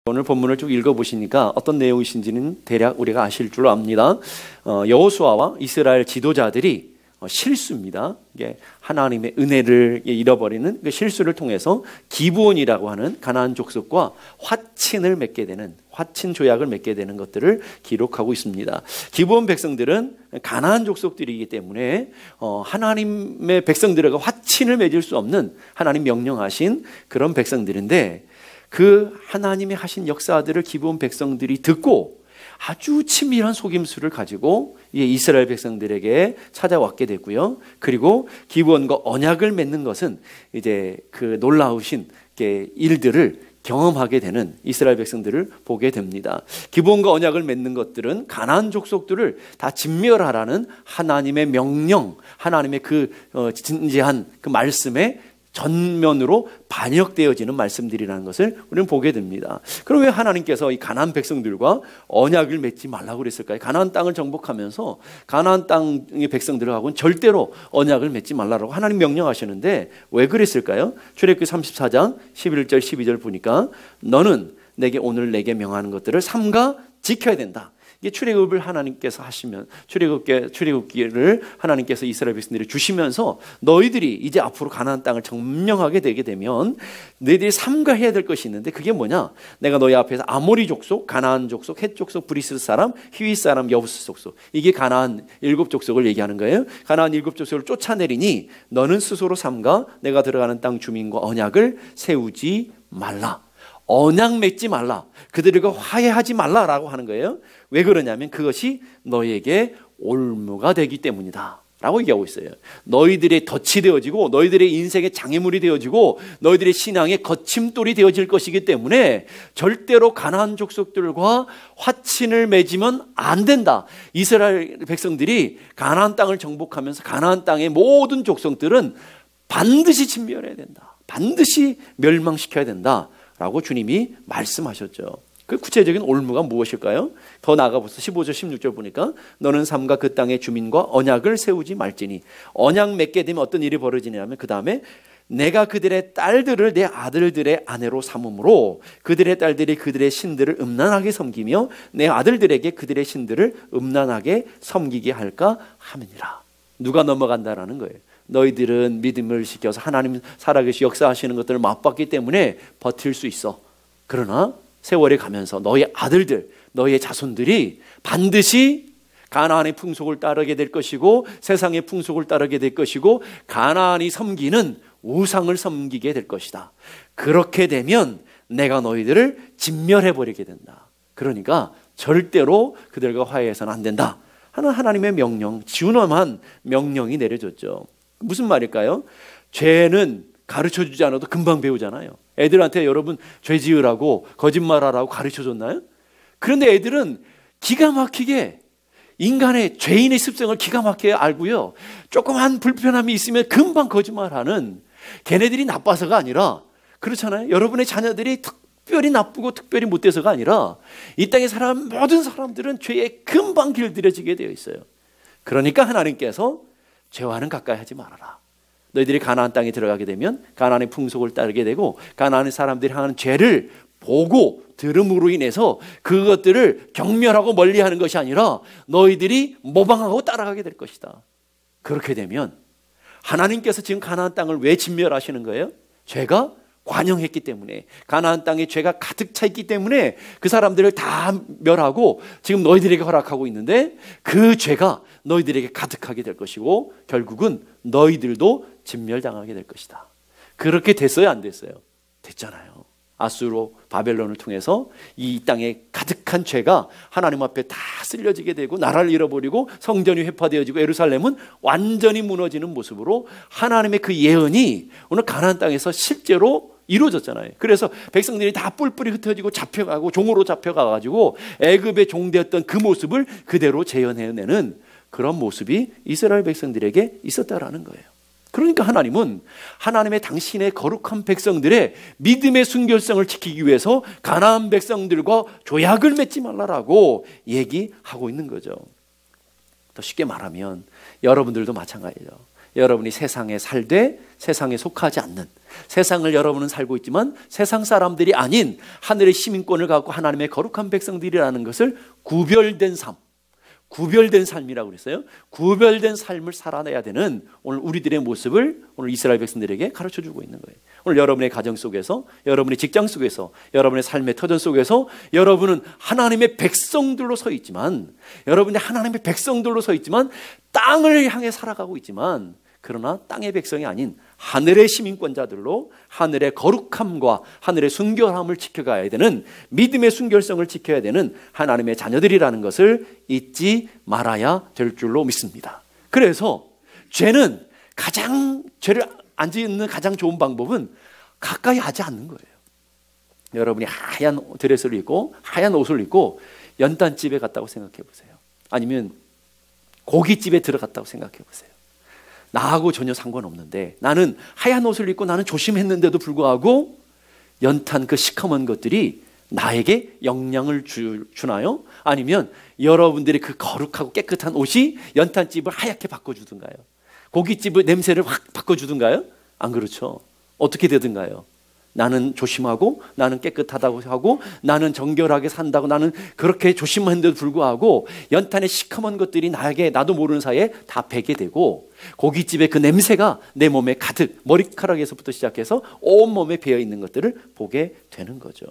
오늘 본문을 쭉 읽어보시니까 어떤 내용이신지는 대략 우리가 아실 줄 압니다. 여호수아와 이스라엘 지도자들이 실수입니다. 이게 하나님의 은혜를 잃어버리는 그 실수를 통해서 기브온이라고 하는 가나안 족속과 화친을 맺게 되는, 화친 조약을 맺게 되는 것들을 기록하고 있습니다. 기브온 백성들은 가나안 족속들이기 때문에 하나님의 백성들과 화친을 맺을 수 없는, 하나님 명령하신 그런 백성들인데, 그 하나님이 하신 역사들을 기브온 백성들이 듣고 아주 친밀한 속임수를 가지고 이스라엘 백성들에게 찾아왔게 됐고요. 그리고 기브온과 언약을 맺는 것은 이제 그 놀라우신 일들을 경험하게 되는 이스라엘 백성들을 보게 됩니다. 기브온과 언약을 맺는 것들은 가나안 족속들을 다 진멸하라는 하나님의 명령, 하나님의 그 진지한 그 말씀에 전면으로 반역되어지는 말씀들이라는 것을 우리는 보게 됩니다. 그럼 왜 하나님께서 이 가나안 백성들과 언약을 맺지 말라고 그랬을까요? 가나안 땅을 정복하면서 가나안 땅의 백성들하고는 절대로 언약을 맺지 말라고 하나님 명령하시는데 왜 그랬을까요? 출애굽기 34장 11절 12절 보니까 너는 오늘 내게 명하는 것들을 삼가 지켜야 된다. 이게 출애굽을 하나님께서 하시면, 출애굽기를 하나님께서 이스라엘 백성들이 주시면서 너희들이 이제 앞으로 가나안 땅을 점령하게 되게 되면 너희들이 삼가해야 될 것이 있는데, 그게 뭐냐? 내가 너희 앞에서 아모리 족속, 가나안 족속, 헷 족속, 브리스 사람, 히윗 사람, 여부스 족속, 이게 가나안 7족속을 얘기하는 거예요. 가나안 7족속을 쫓아내리니 너는 스스로 삼가 내가 들어가는 땅 주민과 언약을 세우지 말라. 언약 맺지 말라. 그들과 화해하지 말라라고 하는 거예요. 왜 그러냐면 그것이 너희에게 올무가 되기 때문이다 라고 얘기하고 있어요. 너희들의 덫이 되어지고 너희들의 인생의 장애물이 되어지고 너희들의 신앙의 거침돌이 되어질 것이기 때문에 절대로 가나안 족속들과 화친을 맺으면 안 된다. 이스라엘 백성들이 가나안 땅을 정복하면서 가나안 땅의 모든 족속들은 반드시 진멸해야 된다. 반드시 멸망시켜야 된다 라고 주님이 말씀하셨죠. 그 구체적인 올무가 무엇일까요? 더 나아가서 15절 16절 보니까 너는 삼가 그 땅의 주민과 언약을 세우지 말지니, 언약 맺게 되면 어떤 일이 벌어지냐면 그 다음에 내가 그들의 딸들을 내 아들들의 아내로 삼음으로 그들의 딸들이 그들의 신들을 음란하게 섬기며 내 아들들에게 그들의 신들을 음란하게 섬기게 할까 함이니라. 누가 넘어간다라는 거예요. 너희들은 믿음을 지켜서 하나님 살아계시 역사하시는 것들을 맛봤기 때문에 버틸 수 있어. 그러나 세월이 가면서 너희 아들들, 너희의 자손들이 반드시 가나안의 풍속을 따르게 될 것이고 세상의 풍속을 따르게 될 것이고 가나안이 섬기는 우상을 섬기게 될 것이다. 그렇게 되면 내가 너희들을 진멸해버리게 된다. 그러니까 절대로 그들과 화해해서는 안 된다 하는 하나님의 명령, 준엄한 명령이 내려졌죠. 무슨 말일까요? 죄는 가르쳐주지 않아도 금방 배우잖아요. 애들한테 여러분 죄 지으라고 거짓말하라고 가르쳐줬나요? 그런데 애들은 기가 막히게 인간의 죄인의 습성을 기가 막히게 알고요. 조그만 불편함이 있으면 금방 거짓말하는, 걔네들이 나빠서가 아니라, 그렇잖아요. 여러분의 자녀들이 특별히 나쁘고 특별히 못돼서가 아니라 이 땅에 살아가는 모든 사람들은 죄에 금방 길들여지게 되어 있어요. 그러니까 하나님께서 죄와는 가까이 하지 말아라. 너희들이 가나안 땅에 들어가게 되면 가나안의 풍속을 따르게 되고 가나안의 사람들이 하는 죄를 보고 들음으로 인해서 그것들을 경멸하고 멀리하는 것이 아니라 너희들이 모방하고 따라가게 될 것이다. 그렇게 되면 하나님께서 지금 가나안 땅을 왜 진멸하시는 거예요? 죄가 관영했기 때문에, 가나안 땅에 죄가 가득 차 있기 때문에 그 사람들을 다 멸하고 지금 너희들에게 허락하고 있는데 그 죄가 너희들에게 가득하게 될 것이고 결국은 너희들도 진멸당하게 될 것이다. 그렇게 됐어요, 안 됐어요? 됐잖아요. 아수르 바벨론을 통해서 이 땅에 가득한 죄가 하나님 앞에 다 쓸려지게 되고 나라를 잃어버리고 성전이 회파되어지고 예루살렘은 완전히 무너지는 모습으로 하나님의 그 예언이 오늘 가나안 땅에서 실제로 이루어졌잖아요. 그래서 백성들이 다 뿔뿔이 흩어지고 잡혀가고 종으로 잡혀가가지고 애굽의 종되었던 그 모습을 그대로 재현해내는 그런 모습이 이스라엘 백성들에게 있었다라는 거예요. 그러니까 하나님은 하나님의 당신의 거룩한 백성들의 믿음의 순결성을 지키기 위해서 가나안 백성들과 조약을 맺지 말라라고 얘기하고 있는 거죠. 더 쉽게 말하면 여러분들도 마찬가지죠. 여러분이 세상에 살되 세상에 속하지 않는, 세상을 여러분은 살고 있지만 세상 사람들이 아닌 하늘의 시민권을 갖고 하나님의 거룩한 백성들이라는 것을 구별된 삶, 구별된 삶이라고 그랬어요. 구별된 삶을 살아내야 되는 오늘 우리들의 모습을 오늘 이스라엘 백성들에게 가르쳐주고 있는 거예요. 오늘 여러분의 가정 속에서, 여러분의 직장 속에서, 여러분의 삶의 터전 속에서 여러분은 하나님의 백성들로 서 있지만, 여러분이 하나님의 백성들로 서 있지만 땅을 향해 살아가고 있지만, 그러나 땅의 백성이 아닌 하늘의 시민권자들로 하늘의 거룩함과 하늘의 순결함을 지켜가야 되는, 믿음의 순결성을 지켜야 되는 하나님의 자녀들이라는 것을 잊지 말아야 될 줄로 믿습니다. 그래서 죄는 죄를 안 짓는 가장 좋은 방법은 가까이 하지 않는 거예요. 여러분이 하얀 드레스를 입고 하얀 옷을 입고 연탄집에 갔다고 생각해 보세요. 아니면 고깃집에 들어갔다고 생각해 보세요. 나하고 전혀 상관없는데 나는 하얀 옷을 입고 나는 조심했는데도 불구하고 연탄 그 시커먼 것들이 나에게 영향을 주나요? 아니면 여러분들의 그 거룩하고 깨끗한 옷이 연탄집을 하얗게 바꿔주든가요? 고깃집의 냄새를 확 바꿔주든가요? 안 그렇죠. 어떻게 되든가요? 나는 조심하고 나는 깨끗하다고 하고 나는 정결하게 산다고 나는 그렇게 조심했는데도 불구하고 연탄의 시커먼 것들이 나에게 나도 모르는 사이에 다 배게 되고 고깃집의 그 냄새가 내 몸에 가득, 머리카락에서부터 시작해서 온몸에 배어 있는 것들을 보게 되는 거죠.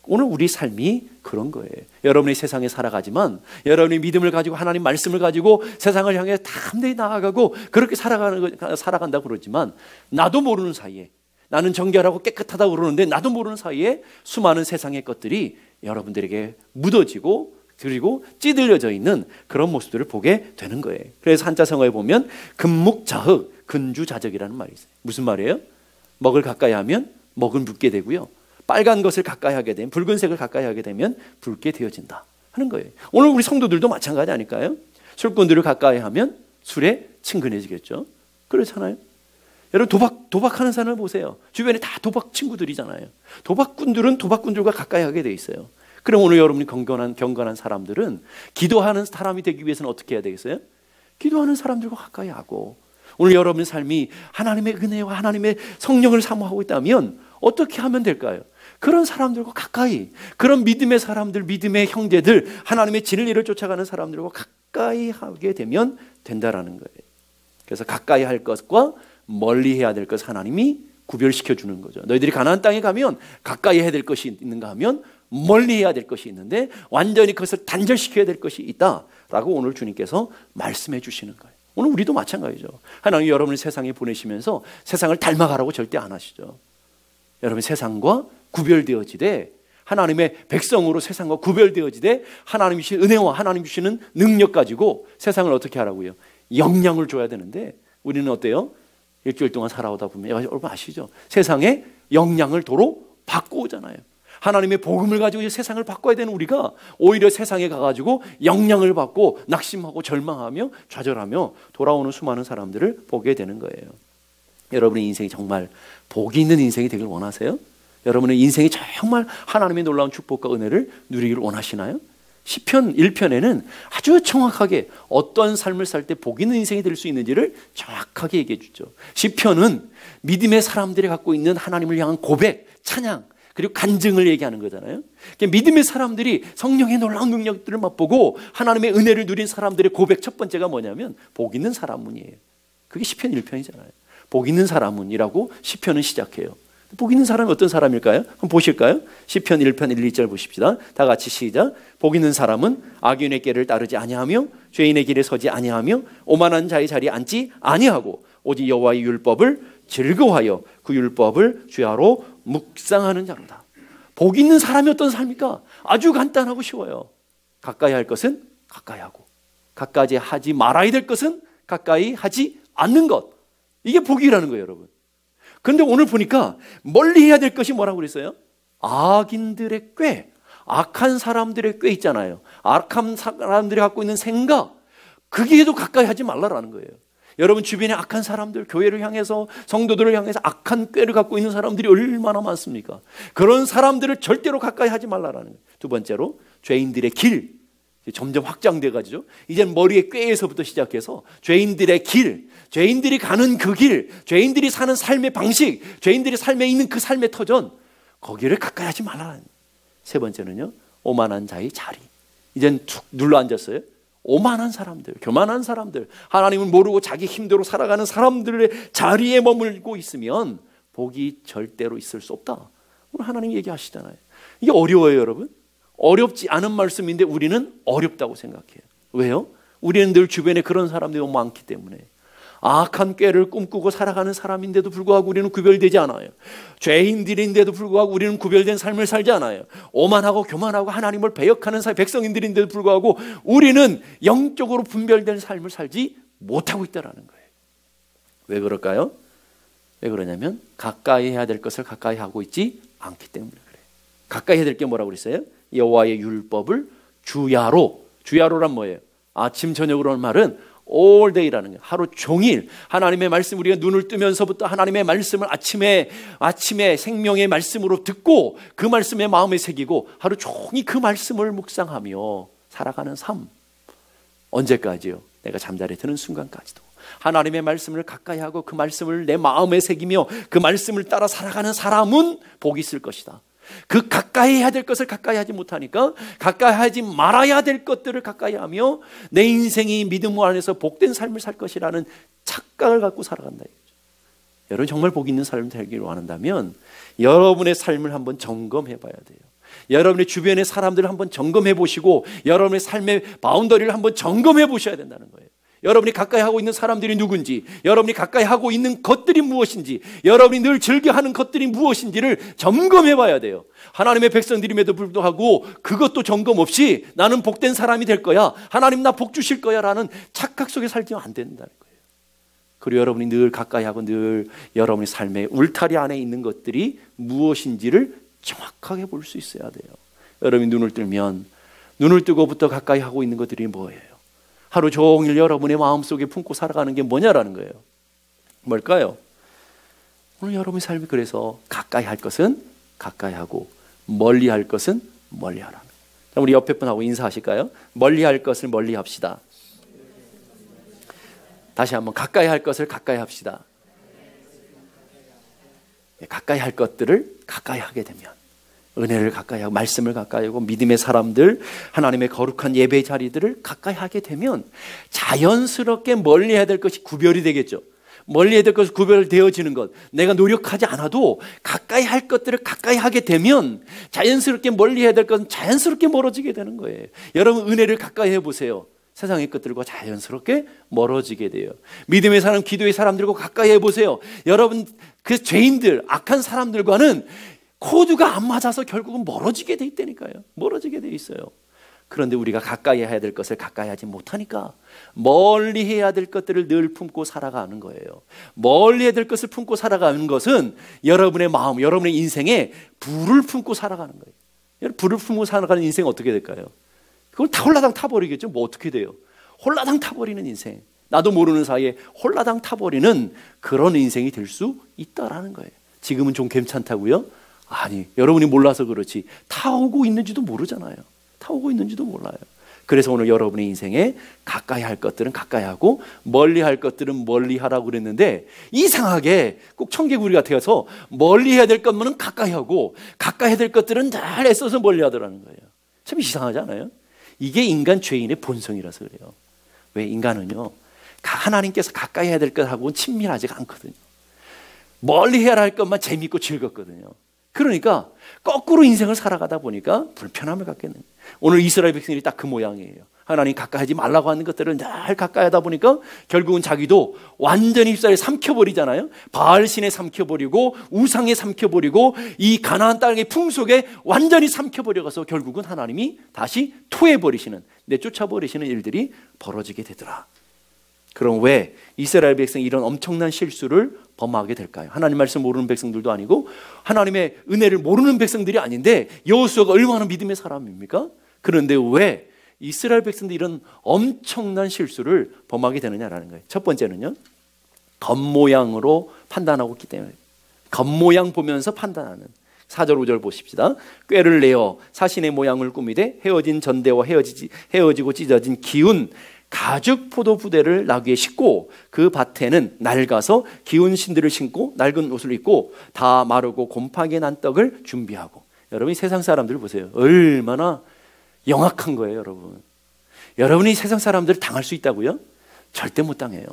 오늘 우리 삶이 그런 거예요. 여러분이 세상에 살아가지만 여러분이 믿음을 가지고 하나님 말씀을 가지고 세상을 향해 담대히 나아가고 그렇게 살아간다고 그러지만 나도 모르는 사이에, 나는 정결하고 깨끗하다고 그러는데 나도 모르는 사이에 수많은 세상의 것들이 여러분들에게 묻어지고 그리고 찌들려져 있는 그런 모습들을 보게 되는 거예요. 그래서 한자성어에 보면 금묵자흑, 근주자적이라는 말이 있어요. 무슨 말이에요? 먹을 가까이 하면 먹은 붓게 되고요, 빨간 것을 가까이 하게 되면, 붉은색을 가까이 하게 되면 붉게 되어진다 하는 거예요. 오늘 우리 성도들도 마찬가지 아닐까요? 술꾼들을 가까이 하면 술에 친근해지겠죠. 그렇잖아요. 여러분 도박하는 사람을 보세요. 주변에 다 도박 친구들이잖아요. 도박꾼들은 도박꾼들과 가까이 하게 돼 있어요. 그럼 오늘 여러분이 경건한 사람들은 기도하는 사람이 되기 위해서는 어떻게 해야 되겠어요? 기도하는 사람들과 가까이 하고, 오늘 여러분의 삶이 하나님의 은혜와 하나님의 성령을 사모하고 있다면 어떻게 하면 될까요? 그런 사람들과 가까이, 그런 믿음의 사람들, 믿음의 형제들, 하나님의 진리를 쫓아가는 사람들과 가까이 하게 되면 된다라는 거예요. 그래서 가까이 할 것과 멀리 해야 될 것 하나님이 구별시켜 주는 거죠. 너희들이 가나안 땅에 가면 가까이 해야 될 것이 있는가 하면 멀리 해야 될 것이 있는데 완전히 그것을 단절시켜야 될 것이 있다라고 오늘 주님께서 말씀해 주시는 거예요. 오늘 우리도 마찬가지죠. 하나님이 여러분을 세상에 보내시면서 세상을 닮아가라고 절대 안 하시죠. 여러분 세상과 구별되어지되, 하나님의 백성으로 세상과 구별되어지되 하나님이 주신 은혜와 하나님 주시는 능력 가지고 세상을 어떻게 하라고요? 영향을 줘야 되는데 우리는 어때요? 일주일 동안 살아오다 보면 여러분 아시죠? 세상에 영향을 도로 받고 오잖아요. 하나님의 복음을 가지고 세상을 바꿔야 되는 우리가 오히려 세상에 가가지고 영향을 받고 낙심하고 절망하며 좌절하며 돌아오는 수많은 사람들을 보게 되는 거예요. 여러분의 인생이 정말 복이 있는 인생이 되길 원하세요? 여러분의 인생이 정말 하나님의 놀라운 축복과 은혜를 누리기를 원하시나요? 시편 1편에는 아주 정확하게 어떤 삶을 살 때 복 있는 인생이 될 수 있는지를 정확하게 얘기해 주죠. 시편은 믿음의 사람들이 갖고 있는 하나님을 향한 고백, 찬양, 그리고 간증을 얘기하는 거잖아요. 믿음의 사람들이 성령의 놀라운 능력들을 맛보고 하나님의 은혜를 누린 사람들의 고백 첫 번째가 뭐냐면 복 있는 사람문이에요. 그게 시편 1편이잖아요. 복 있는 사람문이라고 시편은 시작해요. 복 있는 사람이 어떤 사람일까요? 한번 보실까요? 시편 1편 1, 2절 보십시다. 다 같이 시작. 복 있는 사람은 악인의 길을 따르지 아니하며 죄인의 길에 서지 아니하며 오만한 자의 자리에 앉지 아니하고 오직 여호와의 율법을 즐거워하여 그 율법을 주야로 묵상하는 자로다. 복 있는 사람이 어떤 삶입니까? 아주 간단하고 쉬워요. 가까이 할 것은 가까이 하고, 가까이 하지 말아야 될 것은 가까이 하지 않는 것. 이게 복이라는 거예요, 여러분. 그런데 오늘 보니까 멀리 해야 될 것이 뭐라고 그랬어요? 악인들의 꾀, 악한 사람들의 꾀 있잖아요. 악한 사람들이 갖고 있는 생각, 그게도 가까이 하지 말라라는 거예요. 여러분 주변에 악한 사람들, 교회를 향해서 성도들을 향해서 악한 꾀를 갖고 있는 사람들이 얼마나 많습니까? 그런 사람들을 절대로 가까이 하지 말라라는 거예요. 두 번째로 죄인들의 길, 점점 확장돼 가지고 이제는 머리의 꾀에서부터 시작해서 죄인들의 길, 죄인들이 가는 그 길, 죄인들이 사는 삶의 방식, 죄인들이 삶에 있는 그 삶의 터전, 거기를 가까이 하지 말라는. 세 번째는요, 오만한 자의 자리. 이젠 툭 눌러 앉았어요. 오만한 사람들, 교만한 사람들, 하나님을 모르고 자기 힘대로 살아가는 사람들의 자리에 머물고 있으면 복이 절대로 있을 수 없다. 오늘 하나님 얘기하시잖아요. 이게 어려워요, 여러분. 어렵지 않은 말씀인데 우리는 어렵다고 생각해요. 왜요? 우리는 늘 주변에 그런 사람들이 너무 많기 때문에. 악한 꾀를 꿈꾸고 살아가는 사람인데도 불구하고 우리는 구별되지 않아요. 죄인들인데도 불구하고 우리는 구별된 삶을 살지 않아요. 오만하고 교만하고 하나님을 배역하는 백성인들인데도 불구하고 우리는 영적으로 분별된 삶을 살지 못하고 있다는 거예요. 왜 그럴까요? 왜 그러냐면 가까이 해야 될 것을 가까이 하고 있지 않기 때문에 그래요. 가까이 해야 될 게 뭐라고 그랬어요? 여호와의 율법을 주야로란 뭐예요? 아침 저녁으로 하는 말은 all day라는 거예요. 하루 종일 하나님의 말씀, 우리가 눈을 뜨면서부터 하나님의 말씀을 아침에 생명의 말씀으로 듣고 그 말씀에 마음에 새기고 하루 종일 그 말씀을 묵상하며 살아가는 삶. 언제까지요? 내가 잠자리에 드는 순간까지도 하나님의 말씀을 가까이 하고 그 말씀을 내 마음에 새기며 그 말씀을 따라 살아가는 사람은 복이 있을 것이다. 그 가까이 해야 될 것을 가까이 하지 못하니까 가까이 하지 말아야 될 것들을 가까이 하며 내 인생이 믿음 안에서 복된 삶을 살 것이라는 착각을 갖고 살아간다. 여러분 정말 복 있는 삶을 살기를 원한다면 여러분의 삶을 한번 점검해 봐야 돼요. 여러분의 주변의 사람들을 한번 점검해 보시고 여러분의 삶의 바운더리를 한번 점검해 보셔야 된다는 거예요. 여러분이 가까이 하고 있는 사람들이 누군지, 여러분이 가까이 하고 있는 것들이 무엇인지, 여러분이 늘 즐겨하는 것들이 무엇인지를 점검해 봐야 돼요. 하나님의 백성들임에도 불구하고 그것도 점검 없이 나는 복된 사람이 될 거야, 하나님 나 복 주실 거야 라는 착각 속에 살지면 안 된다는 거예요. 그리고 여러분이 늘 가까이 하고 늘 여러분의 삶의 울타리 안에 있는 것들이 무엇인지를 정확하게 볼 수 있어야 돼요. 여러분이 눈을 뜨고부터 가까이 하고 있는 것들이 뭐예요? 하루 종일 여러분의 마음속에 품고 살아가는 게 뭐냐라는 거예요. 뭘까요? 오늘 여러분의 삶이 그래서 가까이 할 것은 가까이 하고 멀리 할 것은 멀리 하라는 거예요. 우리 옆에 분하고 인사하실까요? 멀리 할 것을 멀리 합시다. 다시 한번 가까이 할 것을 가까이 합시다. 가까이 할 것들을 가까이 하게 되면 은혜를 가까이 하고 말씀을 가까이 하고 믿음의 사람들, 하나님의 거룩한 예배 자리들을 가까이 하게 되면 자연스럽게 멀리 해야 될 것이 구별이 되겠죠. 멀리 해야 될 것이 구별되어지는 것, 내가 노력하지 않아도 가까이 할 것들을 가까이 하게 되면 자연스럽게 멀리 해야 될 것은 자연스럽게 멀어지게 되는 거예요. 여러분 은혜를 가까이 해보세요. 세상의 것들과 자연스럽게 멀어지게 돼요. 믿음의 사람, 기도의 사람들과 가까이 해보세요. 여러분 그 죄인들, 악한 사람들과는 코드가 안 맞아서 결국은 멀어지게 돼 있다니까요. 멀어지게 돼 있어요. 그런데 우리가 가까이 해야 될 것을 가까이 하지 못하니까 멀리 해야 될 것들을 늘 품고 살아가는 거예요. 멀리 해야 될 것을 품고 살아가는 것은 여러분의 마음, 여러분의 인생에 불을 품고 살아가는 거예요. 여러분 불을 품고 살아가는 인생은 어떻게 될까요? 그건 다 홀라당 타버리겠죠. 뭐 어떻게 돼요? 홀라당 타버리는 인생, 나도 모르는 사이에 홀라당 타버리는 그런 인생이 될 수 있다라는 거예요. 지금은 좀 괜찮다고요? 아니, 여러분이 몰라서 그렇지 타오고 있는지도 모르잖아요. 타오고 있는지도 몰라요. 그래서 오늘 여러분의 인생에 가까이 할 것들은 가까이 하고 멀리 할 것들은 멀리 하라고 그랬는데 이상하게 꼭 청개구리 같아서 멀리 해야 될 것만은 가까이 하고 가까이 해야 될 것들은 잘 애써서 멀리 하더라는 거예요. 참 이상하지 않아요? 이게 인간 죄인의 본성이라서 그래요. 왜? 인간은요 하나님께서 가까이 해야 될 것하고는 친밀하지가 않거든요. 멀리 해야 할 것만 재밌고 즐겁거든요. 그러니까 거꾸로 인생을 살아가다 보니까 불편함을 갖겠는 거예요. 오늘 이스라엘 백성들이 딱 그 모양이에요. 하나님 가까이 하지 말라고 하는 것들을 잘 가까이 하다 보니까 결국은 자기도 완전히 휩싸여 삼켜버리잖아요. 바알신에 삼켜버리고 우상에 삼켜버리고 이 가나안 땅의 풍속에 완전히 삼켜버려가서 결국은 하나님이 다시 토해버리시는, 내쫓아버리시는 일들이 벌어지게 되더라. 그럼 왜 이스라엘 백성이 이런 엄청난 실수를 범하게 될까요? 하나님 말씀 모르는 백성들도 아니고 하나님의 은혜를 모르는 백성들이 아닌데 여호수아가 얼마나 믿음의 사람입니까? 그런데 왜 이스라엘 백성들이 이런 엄청난 실수를 범하게 되느냐라는 거예요. 첫 번째는요, 겉모양으로 판단하고 있기 때문에 겉모양 보면서 판단하는, 4절 5절 보십시다. 꾀를 내어 사신의 모양을 꾸미되 헤어진 전대와 헤어지고 찢어진 기운 가죽 포도 부대를 나귀에 싣고 그 밭에는 낡아서 기운 신들을 신고 낡은 옷을 입고 다 마르고 곰팡이 난 떡을 준비하고. 여러분이 세상 사람들 보세요. 얼마나 영악한 거예요, 여러분. 여러분이 세상 사람들을 당할 수 있다고요? 절대 못 당해요.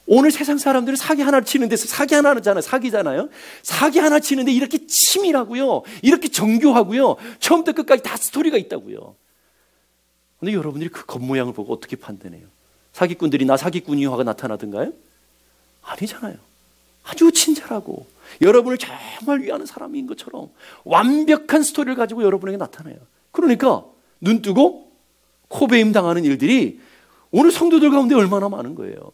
오늘 세상 사람들은 사기 하나 치는 데서 사기 하나잖아요. 사기잖아요. 사기 하나 치는데 이렇게 치밀하고요, 이렇게 정교하고요, 처음부터 끝까지 다 스토리가 있다고요. 근데 여러분들이 그 겉모양을 보고 어떻게 판단해요? 사기꾼들이 나 사기꾼이요 하고 나타나던가요? 아니잖아요. 아주 친절하고 여러분을 정말 위하는 사람인 것처럼 완벽한 스토리를 가지고 여러분에게 나타나요. 그러니까 눈 뜨고 코베임 당하는 일들이 오늘 성도들 가운데 얼마나 많은 거예요.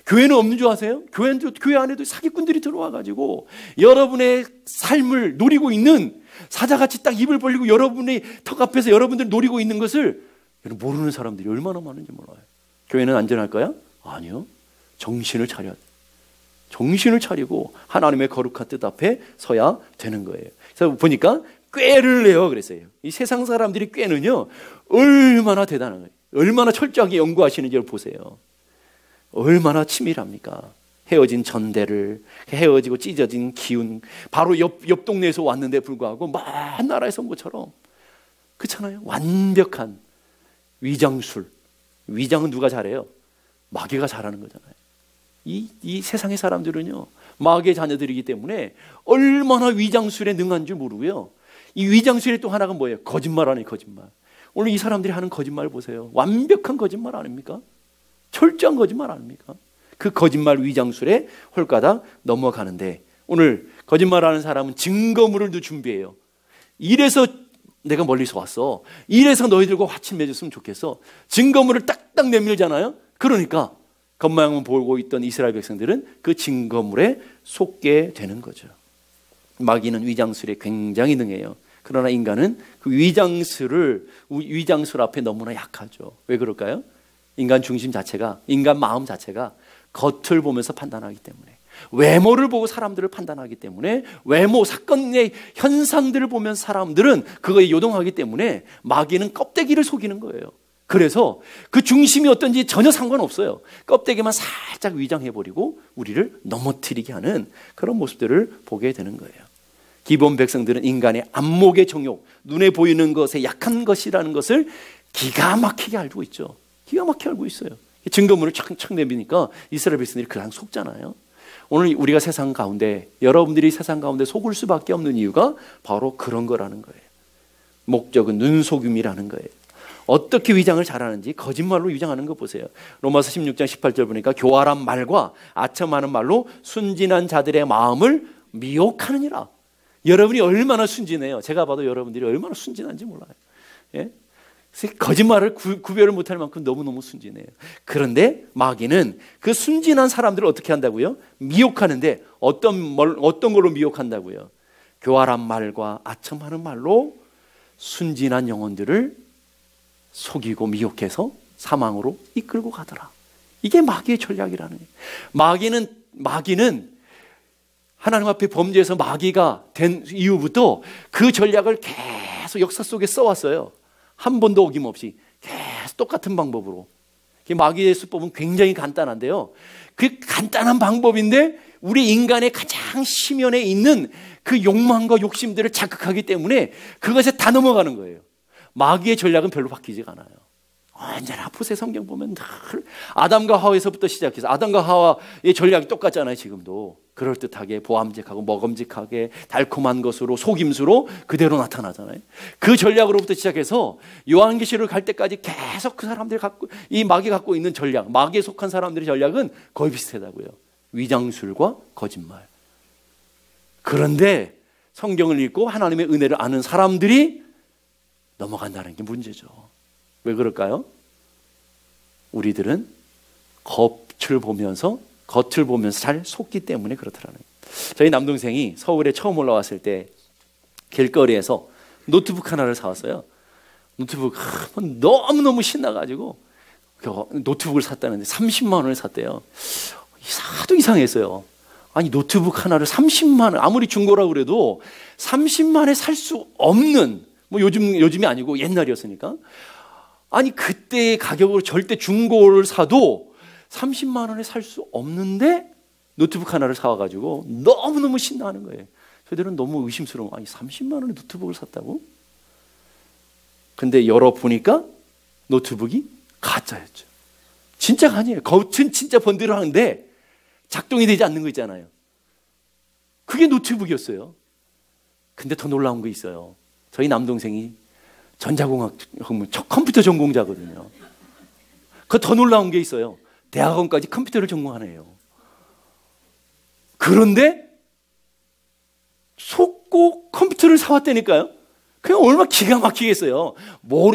교회는 없는 줄 아세요? 교회 안에도 사기꾼들이 들어와가지고 여러분의 삶을 노리고 있는, 사자같이 딱 입을 벌리고 여러분의 턱 앞에서 여러분들 노리고 있는 것을 모르는 사람들이 얼마나 많은지 몰라요. 교회는 안전할까요? 아니요. 정신을 차려야 돼요. 정신을 차리고 하나님의 거룩한 뜻 앞에 서야 되는 거예요. 그래서 보니까 꾀를 내요 그랬어요. 이 세상 사람들이 꾀는요 얼마나 대단한 거예요. 얼마나 철저하게 연구하시는지를 보세요. 얼마나 치밀합니까? 헤어진 전대를, 헤어지고 찢어진 기운, 바로 옆 동네에서 왔는데 불구하고 먼 나라에서 온 것처럼, 그렇잖아요. 완벽한 위장술. 위장은 누가 잘해요? 마귀가 잘하는 거잖아요. 이 세상의 사람들은요 마귀의 자녀들이기 때문에 얼마나 위장술에 능한 줄 모르고요, 이 위장술의 또 하나가 뭐예요? 거짓말 아니에요. 거짓말. 오늘 이 사람들이 하는 거짓말 보세요. 완벽한 거짓말 아닙니까? 철저한 거짓말 아닙니까? 그 거짓말 위장술에 홀가닥 넘어가는데, 오늘 거짓말하는 사람은 증거물을 준비해요. 이래서 내가 멀리서 왔어, 이래서 너희들과 화친 맺었으면 좋겠어, 증거물을 딱딱 내밀잖아요. 그러니까 겉모양만 보고 있던 이스라엘 백성들은 그 증거물에 속게 되는 거죠. 마귀는 위장술에 굉장히 능해요. 그러나 인간은 그 위장술 앞에 너무나 약하죠. 왜 그럴까요? 인간 중심 자체가, 인간 마음 자체가 겉을 보면서 판단하기 때문에, 외모를 보고 사람들을 판단하기 때문에, 외모, 사건의 현상들을 보면서 사람들은 그거에 요동하기 때문에 마귀는 껍데기를 속이는 거예요. 그래서 그 중심이 어떤지 전혀 상관없어요. 껍데기만 살짝 위장해버리고 우리를 넘어뜨리게 하는 그런 모습들을 보게 되는 거예요. 기본 백성들은 인간의 안목의 정욕, 눈에 보이는 것에 약한 것이라는 것을 기가 막히게 알고 있죠. 기가 막히게 알고 있어요. 증거물을 착착 내미니까 이스라엘 백성들이 그냥 속잖아요. 오늘 우리가 세상 가운데, 여러분들이 세상 가운데 속을 수밖에 없는 이유가 바로 그런 거라는 거예요. 목적은 눈속임이라는 거예요. 어떻게 위장을 잘하는지 거짓말로 위장하는 거 보세요. 로마서 16장 18절 보니까 교활한 말과 아첨하는 말로 순진한 자들의 마음을 미혹하느니라. 여러분이 얼마나 순진해요. 제가 봐도 여러분들이 얼마나 순진한지 몰라요. 예? 거짓말을 구별을 못할 만큼 너무너무 순진해요. 그런데 마귀는 그 순진한 사람들을 어떻게 한다고요? 미혹하는데 어떤 걸로 미혹한다고요? 교활한 말과 아첨하는 말로 순진한 영혼들을 속이고 미혹해서 사망으로 이끌고 가더라. 이게 마귀의 전략이라는 거예요. 마귀는 하나님 앞에 범죄해서 마귀가 된 이후부터 그 전략을 계속 역사 속에 써왔어요. 한 번도 어김없이 계속 똑같은 방법으로. 마귀의 수법은 굉장히 간단한데요, 그 간단한 방법인데 우리 인간의 가장 심연에 있는 그 욕망과 욕심들을 자극하기 때문에 그것에 다 넘어가는 거예요. 마귀의 전략은 별로 바뀌지가 않아요. 언제나 보세요. 성경 보면 아담과 하와에서부터 시작해서, 아담과 하와의 전략이 똑같잖아요. 지금도 그럴듯하게 보암직하고 먹음직하게 달콤한 것으로, 속임수로 그대로 나타나잖아요. 그 전략으로부터 시작해서 요한계시록 갈 때까지 계속 그 사람들이 이 마귀 갖고 있는 전략, 마귀에 속한 사람들의 전략은 거의 비슷하다고요. 위장술과 거짓말. 그런데 성경을 읽고 하나님의 은혜를 아는 사람들이 넘어간다는 게 문제죠. 왜 그럴까요? 우리들은 겉을 보면서 잘 속기 때문에 그렇더라는 거예요. 저희 남동생이 서울에 처음 올라왔을 때 길거리에서 노트북 하나를 사왔어요. 노트북 너무너무 신나가지고 노트북을 샀다는데 30만 원을 샀대요. 하도 이상했어요. 아니 노트북 하나를 30만 원, 아무리 중고라 그래도 30만 원에 살 수 없는, 뭐 요즘이 아니고 옛날이었으니까, 아니 그때의 가격으로 절대 중고를 사도 30만 원에 살 수 없는데 노트북 하나를 사와가지고 너무너무 신나하는 거예요. 저희들은 너무 의심스러운, 아니 30만 원에 노트북을 샀다고? 근데 열어보니까 노트북이 가짜였죠. 진짜가 아니에요. 겉은 진짜 번들어하는데 작동이 되지 않는 거 있잖아요. 그게 노트북이었어요. 근데 더 놀라운 거 있어요. 저희 남동생이 전자공학 컴퓨터 전공자거든요. 그 더 놀라운 게 있어요. 대학원까지 컴퓨터를 전공하네요. 그런데 속고 컴퓨터를 사왔다니까요. 그냥 얼마나 기가 막히겠어요.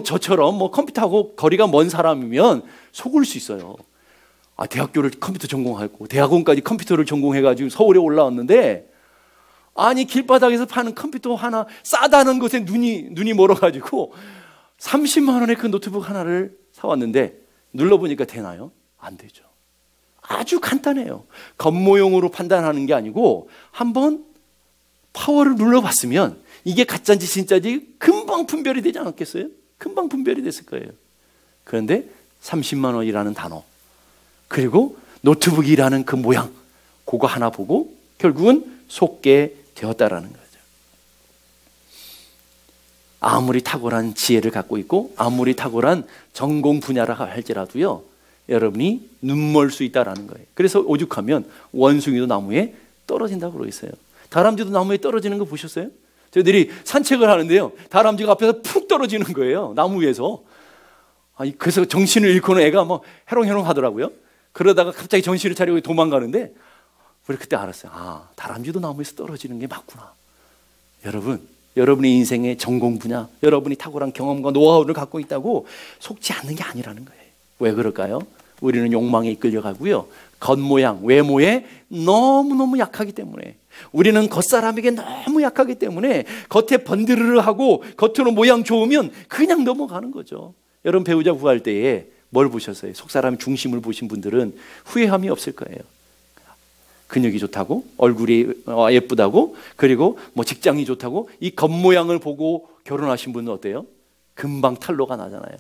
저처럼 컴퓨터하고 거리가 먼 사람이면 속을 수 있어요. 아, 대학교를 컴퓨터 전공하고 대학원까지 컴퓨터를 전공해가지고 서울에 올라왔는데, 아니 길바닥에서 파는 컴퓨터 하나 싸다는 것에 눈이 멀어가지고 30만 원에 그 노트북 하나를 사왔는데 눌러보니까 되나요? 안 되죠. 아주 간단해요. 겉모형으로 판단하는 게 아니고 한번 파워를 눌러봤으면 이게 가짜인지 진짜인지 금방 분별이 되지 않았겠어요? 금방 분별이 됐을 거예요. 그런데 30만 원이라는 단어, 그리고 노트북이라는 그 모양, 그거 하나 보고 결국은 속게 되었다라는 거죠. 아무리 탁월한 지혜를 갖고 있고 아무리 탁월한 전공 분야라 할지라도요, 여러분이 눈멀 수 있다라는 거예요. 그래서 오죽하면 원숭이도 나무에 떨어진다고 그러고 있어요. 다람쥐도 나무에 떨어지는 거 보셨어요? 저희들이 산책을 하는데요, 다람쥐가 앞에서 푹 떨어지는 거예요, 나무 위에서. 그래서 정신을 잃고는 애가 해롱해롱 하더라고요. 그러다가 갑자기 정신을 차리고 도망가는데, 우리 그때 알았어요. 아, 다람쥐도 나무에서 떨어지는 게 맞구나. 여러분, 여러분의 인생의 전공 분야, 여러분이 탁월한 경험과 노하우를 갖고 있다고 속지 않는 게 아니라는 거예요. 왜 그럴까요? 우리는 욕망에 이끌려가고요, 겉모양, 외모에 너무너무 약하기 때문에, 우리는 겉사람에게 너무 약하기 때문에 겉에 번드르르하고 겉으로 모양 좋으면 그냥 넘어가는 거죠. 여러분, 배우자 구할 때에 뭘 보셨어요? 속사람 중심을 보신 분들은 후회함이 없을 거예요. 근육이 좋다고, 얼굴이 예쁘다고, 그리고 직장이 좋다고, 이 겉모양을 보고 결혼하신 분은 어때요? 금방 탄로가 나잖아요.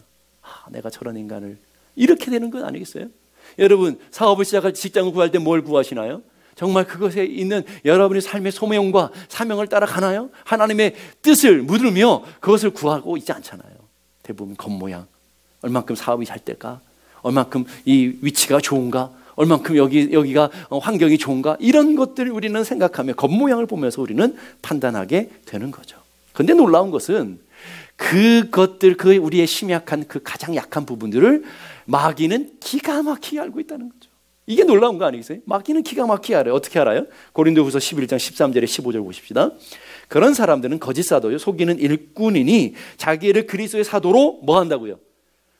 내가 저런 인간을, 이렇게 되는 건 아니겠어요? 여러분, 사업을 시작할 때, 직장을 구할 때 뭘 구하시나요? 정말 그것에 있는 여러분의 삶의 소명과 사명을 따라가나요? 하나님의 뜻을 묻으며 그것을 구하고 있지 않잖아요. 대부분 겉모양, 얼만큼 사업이 잘 될까? 얼만큼 이 위치가 좋은가? 얼만큼 여기가 환경이 좋은가? 이런 것들을 우리는 생각하며 겉모양을 보면서 우리는 판단하게 되는 거죠. 그런데 놀라운 것은 그것들, 우리의 심약한 그 가장 약한 부분들을 마귀는 기가 막히게 알고 있다는 거죠. 이게 놀라운 거 아니겠어요? 마귀는 기가 막히게 알아요. 어떻게 알아요? 고린도후서 11장 13절에 15절 보십시다. 그런 사람들은 거짓 사도요, 속이는 일꾼이니 자기를 그리스도의 사도로 뭐 한다고요?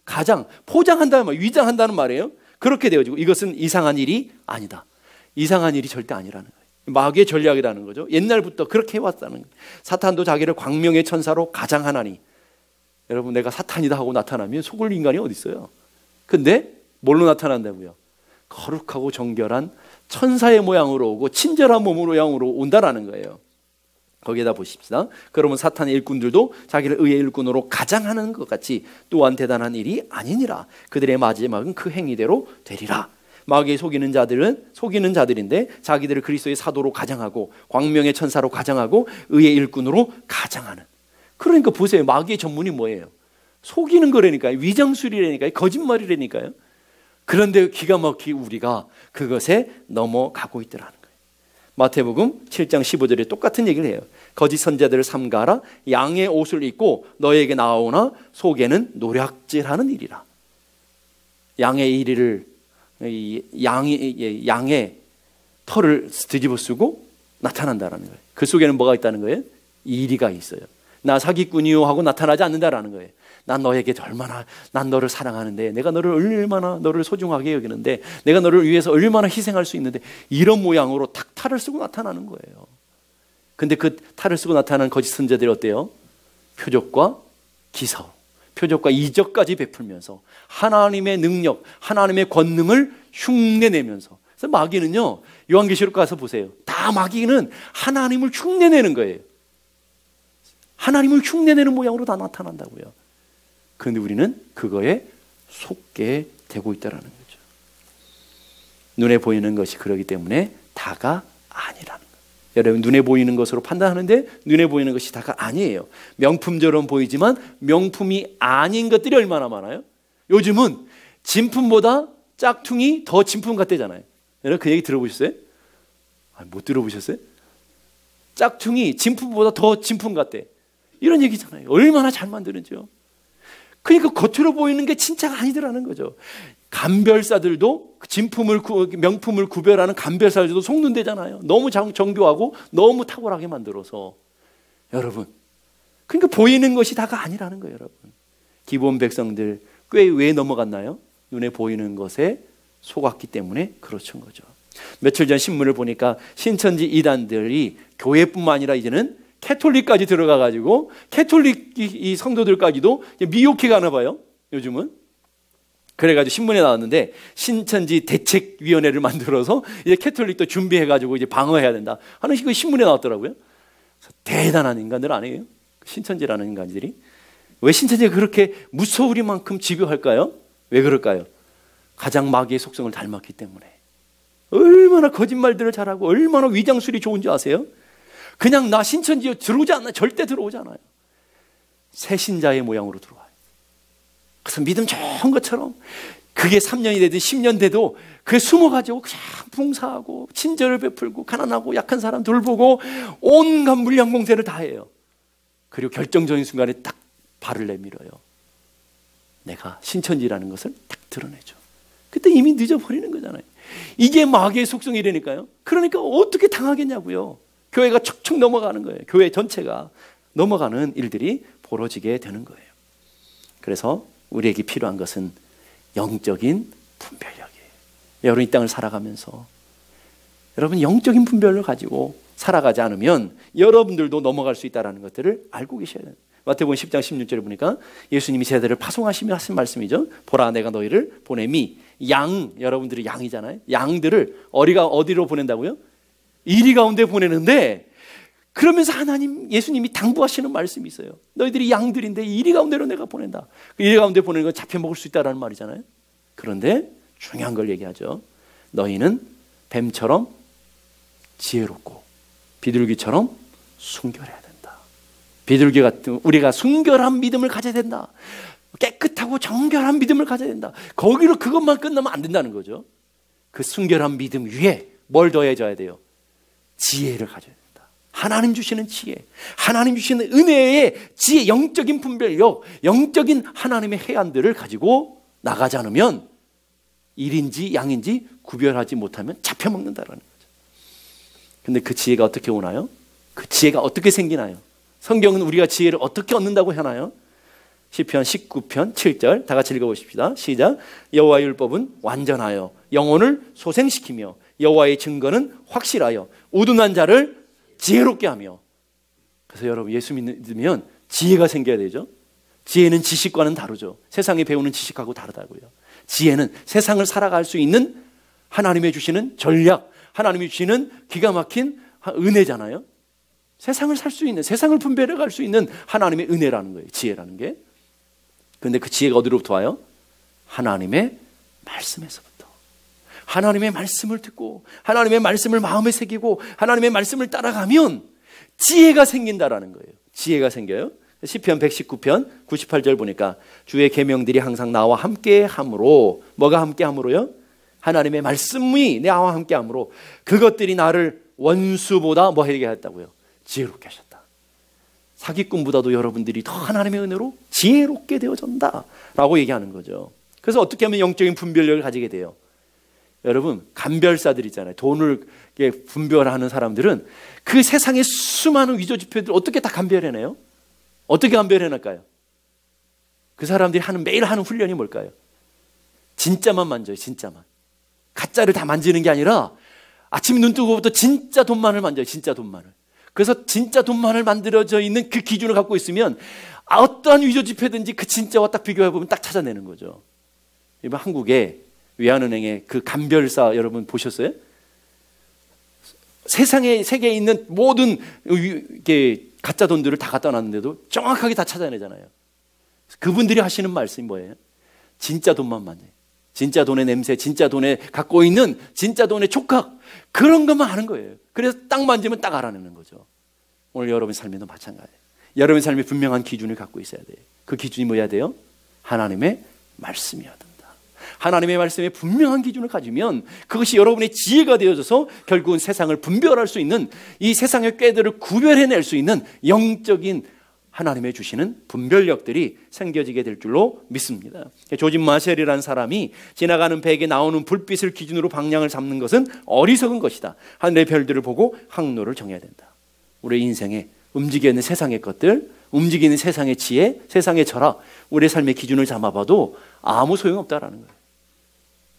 가장 포장한다는 말, 위장한다는 말이에요. 그렇게 되어지고, 이것은 이상한 일이 아니다. 이상한 일이 절대 아니라는 거예요. 마귀의 전략이라는 거죠. 옛날부터 그렇게 해왔다는 거예요. 사탄도 자기를 광명의 천사로 가장하나니, 여러분, 내가 사탄이다 하고 나타나면 속을 인간이 어디 있어요? 근데 뭘로 나타난다고요? 거룩하고 정결한 천사의 모양으로 오고 친절한 몸으로 모양으로 온다라는 거예요. 거기에다 보십시다. 그러면 사탄의 일꾼들도 자기를 의의 일꾼으로 가장하는 것 같이 또한 대단한 일이 아니니라. 그들의 마지막은 그 행위대로 되리라. 마귀의 속이는 자들인데 자기들을 그리스도의 사도로 가장하고 광명의 천사로 가장하고 의의 일꾼으로 가장하는. 그러니까 보세요. 마귀의 전문이 뭐예요? 속이는 거라니까요. 위장술이라니까요. 거짓말이라니까요. 그런데 기가 막히게 우리가 그것에 넘어가고 있더라는 거예요. 마태복음 7장 15절에 똑같은 얘기를 해요. 거짓 선자들을 삼가라. 양의 옷을 입고 너에게 나오나 속에는 노략질하는 일이라. 양의 이리를, 양의 털을 뒤집어 쓰고 나타난다는 거예요. 그 속에는 뭐가 있다는 거예요? 이리가 있어요. 나 사기꾼이요 하고 나타나지 않는다라는 거예요. 난 너를 사랑하는데, 내가 너를 얼마나 소중하게 여기는데, 내가 너를 위해서 얼마나 희생할 수 있는데, 이런 모양으로 탁 탈을 쓰고 나타나는 거예요. 근데 그 탈을 쓰고 나타나는 거짓 선자들이 어때요? 표적과 기사와 표적과 이적까지 베풀면서 하나님의 능력, 하나님의 권능을 흉내내면서 그래서 마귀는요, 요한계시록 가서 보세요. 다 마귀는 하나님을 흉내내는 거예요. 하나님을 흉내내는 모양으로 다 나타난다고요. 그런데 우리는 그거에 속게 되고 있다는 거죠. 눈에 보이는 것이 그러기 때문에 다가 아니라는 거예요. 여러분, 눈에 보이는 것으로 판단하는데 눈에 보이는 것이 다가 아니에요. 명품처럼 보이지만 명품이 아닌 것들이 얼마나 많아요. 요즘은 진품보다 짝퉁이 더 진품 같대잖아요. 여러분, 그 얘기 들어보셨어요? 못 들어보셨어요? 짝퉁이 진품보다 더 진품 같대. 이런 얘기잖아요. 얼마나 잘 만드는지요. 그러니까 겉으로 보이는 게 진짜가 아니더라는 거죠. 감별사들도 진품을 명품을 구별하는 감별사들도 속는다잖아요. 너무 정교하고 너무 탁월하게 만들어서. 여러분, 그러니까 보이는 것이 다가 아니라는 거예요. 여러분, 기본 백성들 꽤 왜 넘어갔나요? 눈에 보이는 것에 속았기 때문에 그렇죠 거죠. 며칠 전 신문을 보니까 신천지 이단들이 교회뿐만 아니라 이제는 캐톨릭까지 들어가가지고 캐톨릭 이 성도들까지도 미혹해 가나 봐요. 요즘은. 그래가지고 신문에 나왔는데 신천지 대책위원회를 만들어서 이제 캐톨릭도 준비해가지고 이제 방어해야 된다 하는 식으로 신문에 나왔더라고요. 대단한 인간들 아니에요? 신천지라는 인간들이. 왜 신천지가 그렇게 무서우리만큼 집요할까요? 왜 그럴까요? 가장 마귀의 속성을 닮았기 때문에. 얼마나 거짓말들을 잘하고 얼마나 위장술이 좋은지 아세요? 그냥 나 신천지에 들어오지 않나? 절대 들어오지 않아요. 새신자의 모양으로 들어와요. 그래서 믿음 좋은 것처럼 그게 3년이 되든 10년 돼도 그게 숨어가지고 그냥 봉사하고 친절을 베풀고 가난하고 약한 사람 돌보고 온갖 물량공세를 다 해요. 그리고 결정적인 순간에 딱 발을 내밀어요. 내가 신천지라는 것을 딱 드러내죠. 그때 이미 늦어버리는 거잖아요. 이게 마귀의 속성이라니까요. 그러니까 어떻게 당하겠냐고요. 교회가 척척 넘어가는 거예요. 교회 전체가 넘어가는 일들이 벌어지게 되는 거예요. 그래서 우리에게 필요한 것은 영적인 분별력이에요. 여러분, 이 땅을 살아가면서 여러분 영적인 분별을 가지고 살아가지 않으면 여러분들도 넘어갈 수 있다는 것들을 알고 계셔야 돼요. 마태복음 10장 16절에 보니까 예수님이 제자들을 파송하시며 하신 말씀이죠. 보라, 내가 너희를 보냄이. 양, 여러분들이 양이잖아요. 양들을 어디로 보낸다고요? 이리 가운데 보내는데, 그러면서 예수님이 당부하시는 말씀이 있어요. 너희들이 양들인데 이리 가운데로 내가 보낸다. 이리 가운데 보내는 건 잡혀 먹을 수 있다는 말이잖아요. 그런데 중요한 걸 얘기하죠. 너희는 뱀처럼 지혜롭고 비둘기처럼 순결해야 된다. 비둘기 같은 우리가 순결한 믿음을 가져야 된다. 깨끗하고 정결한 믿음을 가져야 된다. 거기로 그것만 끝나면 안 된다는 거죠. 그 순결한 믿음 위에 뭘 더해줘야 돼요? 지혜를 가져야 된다. 하나님 주시는 지혜, 하나님 주시는 은혜의 지혜, 영적인 분별력, 영적인 하나님의 해안들을 가지고 나가지 않으면 일인지 양인지 구별하지 못하면 잡혀먹는다라는 거죠. 근데 그 지혜가 어떻게 오나요? 그 지혜가 어떻게 생기나요? 성경은 우리가 지혜를 어떻게 얻는다고 하나요? 시편 19편 7절 다 같이 읽어보십시다. 시작. 여호와의 율법은 완전하여 영혼을 소생시키며 여호와의 증거는 확실하여 우둔한 자를 지혜롭게 하며. 그래서 여러분, 예수 믿으면 지혜가 생겨야 되죠. 지혜는 지식과는 다르죠. 세상에 배우는 지식하고 다르다고요. 지혜는 세상을 살아갈 수 있는 하나님이 주시는 전략, 하나님이 주시는 기가 막힌 은혜잖아요. 세상을 살 수 있는, 세상을 분별해 갈 수 있는 하나님의 은혜라는 거예요. 지혜라는 게. 그런데 그 지혜가 어디로부터 와요? 하나님의 말씀에서부터. 하나님의 말씀을 듣고 하나님의 말씀을 마음에 새기고 하나님의 말씀을 따라가면 지혜가 생긴다라는 거예요. 지혜가 생겨요. 시편 119편 98절 보니까 주의 계명들이 항상 나와 함께 함으로. 뭐가 함께 함으로요? 하나님의 말씀이 나와 함께 함으로 그것들이 나를 원수보다 뭐 하게 했다고요? 지혜롭게 하셨다. 사기꾼보다도 여러분들이 더 하나님의 은혜로 지혜롭게 되어진다라고 얘기하는 거죠. 그래서 어떻게 하면 영적인 분별력을 가지게 돼요? 여러분, 감별사들 있잖아요. 돈을 분별하는 사람들은 그 세상의 수많은 위조지표들 어떻게 다 감별해내요? 어떻게 감별해낼까요? 그 사람들이 매일 하는 훈련이 뭘까요? 진짜만 만져요. 진짜만. 가짜를 다 만지는 게 아니라 아침 눈 뜨고부터 진짜 돈만을 만져요. 진짜 돈만을. 그래서 진짜 돈만을 만들어져 있는 그 기준을 갖고 있으면 어떠한 위조지표든지 그 진짜와 딱 비교해보면 딱 찾아내는 거죠. 이번 한국에 외환은행의 그 감별사 여러분 보셨어요? 세계에 있는 모든 가짜 돈들을 다 갖다 놨는데도 정확하게 다 찾아내잖아요. 그분들이 하시는 말씀이 뭐예요? 진짜 돈만 만져요. 진짜 돈의 냄새, 진짜 돈에 갖고 있는 진짜 돈의 촉각, 그런 것만 하는 거예요. 그래서 딱 만지면 딱 알아내는 거죠. 오늘 여러분 삶에도 마찬가지예요. 여러분 삶에 분명한 기준을 갖고 있어야 돼요. 그 기준이 뭐여야 돼요? 하나님의 말씀이어야 된다. 하나님의 말씀에 분명한 기준을 가지면 그것이 여러분의 지혜가 되어져서 결국은 세상을 분별할 수 있는, 이 세상의 꾀들을 구별해낼 수 있는 영적인 하나님의 주시는 분별력들이 생겨지게 될 줄로 믿습니다. 조지 마셸이라는 사람이 지나가는 벽에 나오는 불빛을 기준으로 방향을 잡는 것은 어리석은 것이다. 하늘의 별들을 보고 항로를 정해야 된다. 우리 인생에 움직이는 세상의 것들, 움직이는 세상의 지혜, 세상의 철학, 우리의 삶의 기준을 삼아봐도 아무 소용없다라는 거예요.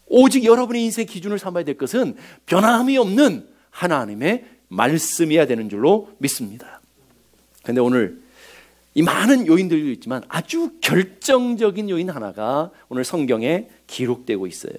오직 여러분의 인생 기준을 삼아야 될 것은 변함이 없는 하나님의 말씀이어야 되는 줄로 믿습니다. 그런데 오늘 이 많은 요인들도 있지만 아주 결정적인 요인 하나가 오늘 성경에 기록되고 있어요.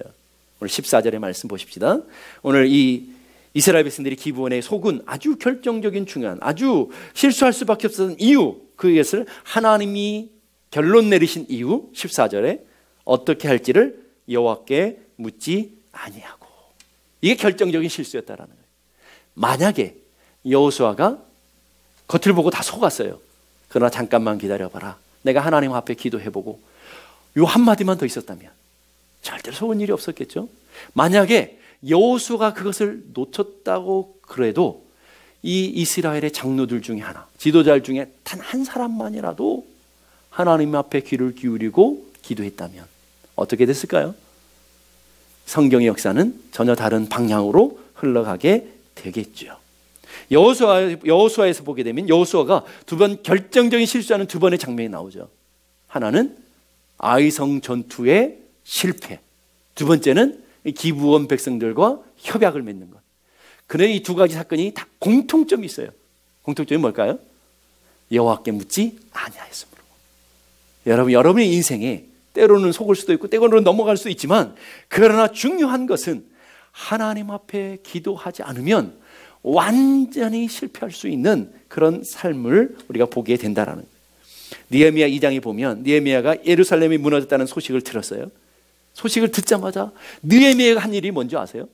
오늘 14절의 말씀 보십시다. 오늘 이 이스라엘 백성들이 기브온에 속은 아주 결정적인 중요한, 아주 실수할 수밖에 없었던 이유, 그것을 하나님이 결론 내리신 이유 14절에 어떻게 할지를 여호와께 묻지 아니하고, 이게 결정적인 실수였다라는 거예요. 만약에 여호수아가 겉을 보고 다 속았어요. 그러나 잠깐만 기다려봐라, 내가 하나님 앞에 기도해보고 요 한마디만 더 있었다면 절대로 속은 일이 없었겠죠. 만약에 여호수아가 그것을 놓쳤다고 그래도 이 이스라엘의 장로들 중에 하나, 지도자들 중에 단 한 사람만이라도 하나님 앞에 귀를 기울이고 기도했다면 어떻게 됐을까요? 성경의 역사는 전혀 다른 방향으로 흘러가게 되겠죠. 여호수아에서 보게 되면 여호수아가 두 번 결정적인 실수하는 두 번의 장면이 나오죠. 하나는 아이성 전투의 실패, 두 번째는 기브온 백성들과 협약을 맺는 것. 그런데 이 두 가지 사건이 다 공통점이 있어요. 공통점이 뭘까요? 여호와께 묻지 아니하였으므로. 여러분의 인생에 때로는 속을 수도 있고 때로는 넘어갈 수도 있지만, 그러나 중요한 것은 하나님 앞에 기도하지 않으면 완전히 실패할 수 있는 그런 삶을 우리가 보게 된다라는 거예요. 느헤미야 2장에 보면 느헤미야가 예루살렘이 무너졌다는 소식을 들었어요. 소식을 듣자마자 느헤미야가 한 일이 뭔지 아세요?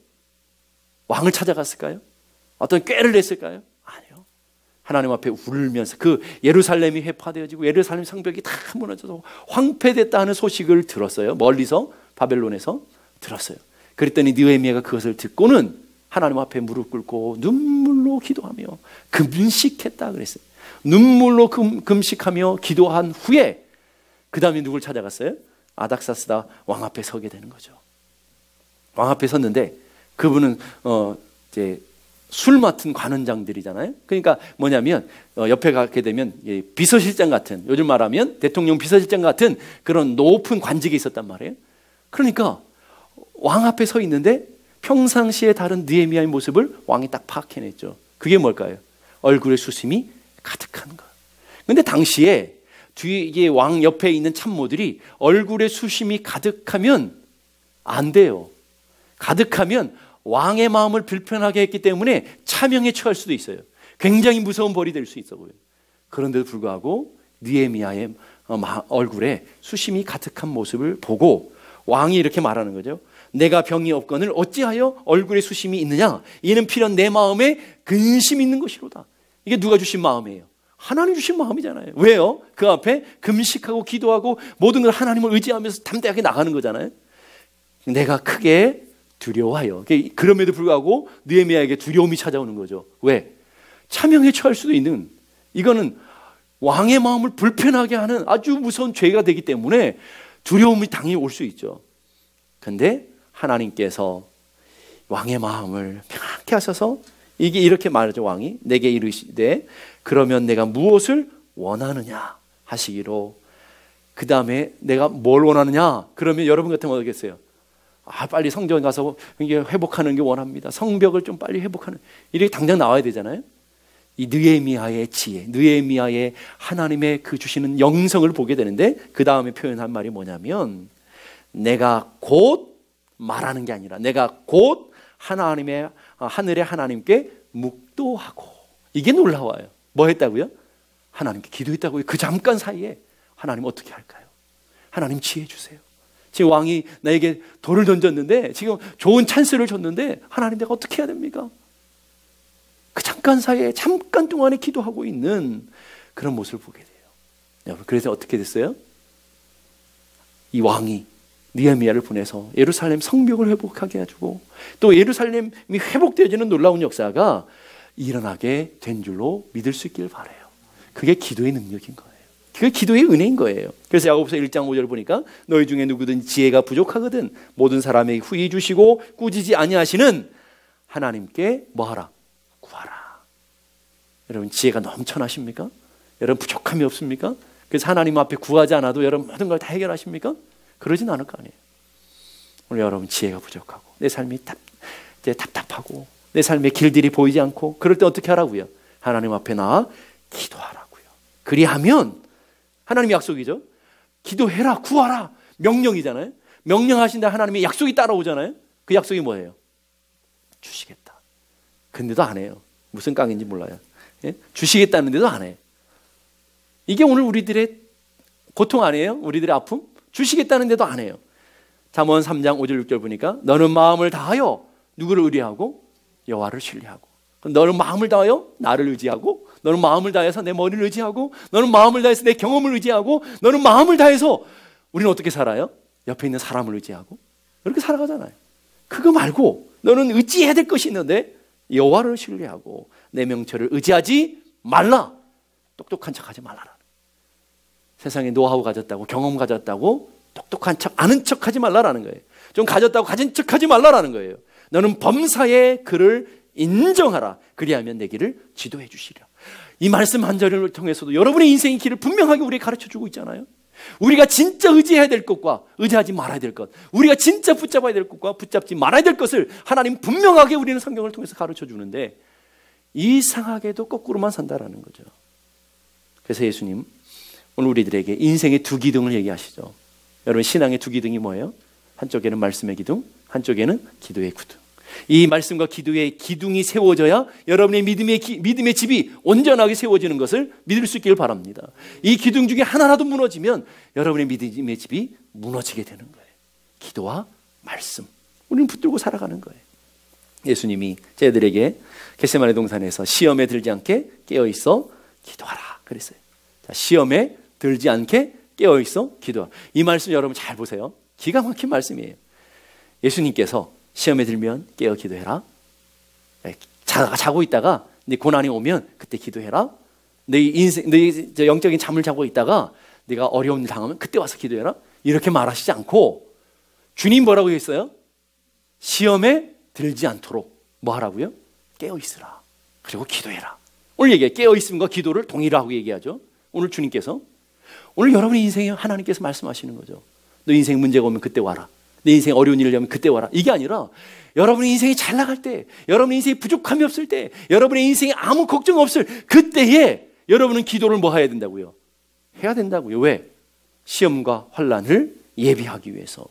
왕을 찾아갔을까요? 어떤 꾀를 냈을까요? 아니요. 하나님 앞에 울면서 그 예루살렘이 회파되어지고 예루살렘 성벽이 다 무너져서 황폐됐다 하는 소식을 들었어요. 멀리서 바벨론에서 들었어요. 그랬더니 느헤미야가 그것을 듣고는 하나님 앞에 무릎 꿇고 눈물로 기도하며 금식했다 그랬어요. 눈물로 금식하며 기도한 후에 그 다음에 누굴 찾아갔어요? 아닥사스다 왕 앞에 서게 되는 거죠. 왕 앞에 섰는데 그분은 이제 술 맡은 관원장들이잖아요. 그러니까 뭐냐면 옆에 가게 되면 비서실장 같은, 요즘 말하면 대통령 비서실장 같은 그런 높은 관직에 있었단 말이에요. 그러니까 왕 앞에 서 있는데 평상시에 다른 느헤미야의 모습을 왕이 딱 파악해냈죠. 그게 뭘까요? 얼굴에 수심이 가득한 것. 그런데 당시에 뒤에 왕 옆에 있는 참모들이 얼굴에 수심이 가득하면 안 돼요. 가득하면 왕의 마음을 불편하게 했기 때문에 차명에 처할 수도 있어요. 굉장히 무서운 벌이 될 수 있어 보여요. 그런데도 불구하고 느헤미야의 얼굴에 수심이 가득한 모습을 보고 왕이 이렇게 말하는 거죠. 내가 병이 없거늘 어찌하여 얼굴에 수심이 있느냐? 이는 필연 내 마음에 근심이 있는 것이로다. 이게 누가 주신 마음이에요? 하나님 주신 마음이잖아요. 왜요? 그 앞에 금식하고 기도하고 모든 걸 하나님을 의지하면서 담대하게 나가는 거잖아요. 내가 크게 두려워하여. 그럼에도 불구하고 느헤미야에게 두려움이 찾아오는 거죠. 왜? 차명에 처할 수도 있는, 이거는 왕의 마음을 불편하게 하는 아주 무서운 죄가 되기 때문에 두려움이 당연히 올 수 있죠. 그런데 하나님께서 왕의 마음을 평안케 하셔서 이게 이렇게 말하죠. 왕이 내게 이르시되 그러면 내가 무엇을 원하느냐 하시기로, 그 다음에 내가 뭘 원하느냐, 그러면 여러분 같으면 어떻겠어요? 빨리 성전 가서 이게 회복하는 게 원합니다. 성벽을 좀 빨리 회복하는, 이렇게 당장 나와야 되잖아요. 이 느헤미야의 지혜, 느헤미야의 하나님의 그 주시는 영성을 보게 되는데, 그 다음에 표현한 말이 뭐냐면 내가 곧 말하는 게 아니라 내가 곧 하늘의 하나님께 묵도하고. 이게 놀라워요. 뭐 했다고요? 하나님께 기도했다고요. 그 잠깐 사이에. 하나님 어떻게 할까요? 하나님 지혜 주세요. 지금 왕이 나에게 돌을 던졌는데, 지금 좋은 찬스를 줬는데 하나님 내가 어떻게 해야 됩니까? 그 잠깐 사이에, 잠깐 동안에 기도하고 있는 그런 모습을 보게 돼요. 여러분, 그래서 어떻게 됐어요? 이 왕이 느헤미야를 보내서 예루살렘 성벽을 회복하게 해주고, 또 예루살렘이 회복되어지는 놀라운 역사가 일어나게 된 줄로 믿을 수 있길 바라요. 그게 기도의 능력인 거예요. 그게 기도의 은혜인 거예요. 그래서 야고보서 1장 5절 보니까 너희 중에 누구든 지혜가 부족하거든 모든 사람에게 후히 주시고 꾸짖지 아니하시는 하나님께 뭐하라? 구하라. 여러분, 지혜가 넘쳐나십니까? 여러분, 부족함이 없습니까? 그래서 하나님 앞에 구하지 않아도 여러분 모든 걸 다 해결하십니까? 그러진 않을 거 아니에요. 오늘 여러분 지혜가 부족하고 내 삶이 답답하고 내 삶의 길들이 보이지 않고 그럴 때 어떻게 하라고요? 하나님 앞에 나아 기도하라고요. 그리하면 하나님의 약속이죠. 기도해라, 구하라. 명령이잖아요. 명령하신다 하나님의 약속이 따라오잖아요. 그 약속이 뭐예요? 주시겠다. 근데도 안 해요. 무슨 깡인지 몰라요. 예? 주시겠다는데도 안 해. 이게 오늘 우리들의 고통 아니에요? 우리들의 아픔? 주시겠다는데도 안 해요. 잠언 3장 5절 6절 보니까 너는 마음을 다하여 누구를 의뢰하고? 여호와를 신뢰하고. 너는 마음을 다하여 나를 의지하고, 너는 마음을 다해서 내 머리를 의지하고, 너는 마음을 다해서 내 경험을 의지하고, 너는 마음을 다해서 우리는 어떻게 살아요? 옆에 있는 사람을 의지하고 그렇게 살아가잖아요. 그거 말고 너는 의지해야 될 것이 있는데 여호와를 신뢰하고 내 명철을 의지하지 말라. 똑똑한 척하지 말라라. 세상에 노하우 가졌다고, 경험 가졌다고 똑똑한 척, 아는 척하지 말라라는 거예요. 좀 가졌다고 가진 척하지 말라라는 거예요. 너는 범사에 그를 인정하라. 그리하면 내 길을 지도해 주시리라. 이 말씀 한 절을 통해서도 여러분의 인생의 길을 분명하게 우리에게 가르쳐주고 있잖아요. 우리가 진짜 의지해야 될 것과 의지하지 말아야 될 것, 우리가 진짜 붙잡아야 될 것과 붙잡지 말아야 될 것을 하나님 분명하게 우리는 성경을 통해서 가르쳐주는데 이상하게도 거꾸로만 산다라는 거죠. 그래서 예수님 오늘 우리들에게 인생의 두 기둥을 얘기하시죠. 여러분, 신앙의 두 기둥이 뭐예요? 한쪽에는 말씀의 기둥, 한쪽에는 기도의 기둥. 이 말씀과 기도의 기둥이 세워져야 여러분의 믿음의 집이 온전하게 세워지는 것을 믿을 수 있기를 바랍니다. 이 기둥 중에 하나라도 무너지면 여러분의 믿음의 집이 무너지게 되는 거예요. 기도와 말씀, 우리는 붙들고 살아가는 거예요. 예수님이 저희들에게 겟세마네 동산에서 시험에 들지 않게 깨어있어 기도하라 그랬어요. 자, 시험에 들지 않게 깨어있어 기도하라. 이 말씀 여러분 잘 보세요. 기가 막힌 말씀이에요. 예수님께서 시험에 들면 깨어 기도해라. 자고 있다가 네 고난이 오면 그때 기도해라. 네 영적인 잠을 자고 있다가 네가 어려운 일 당하면 그때 와서 기도해라. 이렇게 말하시지 않고 주님 뭐라고 했어요? 시험에 들지 않도록 뭐 하라고요? 깨어 있으라. 그리고 기도해라. 오늘 얘기해. 깨어 있음과 기도를 동일하고 얘기하죠. 오늘 주님께서, 오늘 여러분의 인생에 하나님께서 말씀하시는 거죠. 너 인생 문제가 오면 그때 와라. 내 인생에 어려운 일이 오면 그때 와라. 이게 아니라 여러분의 인생이 잘 나갈 때, 여러분의 인생에 부족함이 없을 때, 여러분의 인생에 아무 걱정 없을 그때에 여러분은 기도를 뭐 해야 된다고요? 해야 된다고요. 왜? 시험과 환난을 예비하기 위해서.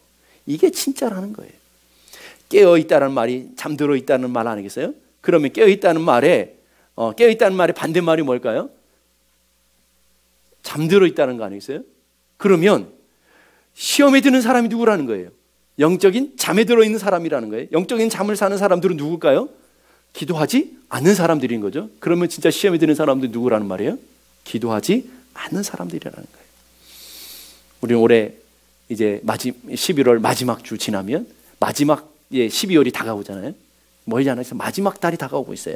이게 진짜라는 거예요. 깨어있다는 말이 잠들어 있다는 말 아니겠어요? 그러면 깨어있다는 말에 반대말이 뭘까요? 잠들어 있다는 거 아니겠어요? 그러면 시험에 드는 사람이 누구라는 거예요? 영적인 잠에 들어있는 사람이라는 거예요. 영적인 잠을 사는 사람들은 누굴까요? 기도하지 않는 사람들인 거죠. 그러면 진짜 시험에 드는 사람들은 누구라는 말이에요? 기도하지 않는 사람들이라는 거예요. 우리는 올해 이제 11월 마지막 주 지나면 마지막 12월이 다가오잖아요. 멀지 않아서 마지막 달이 다가오고 있어요.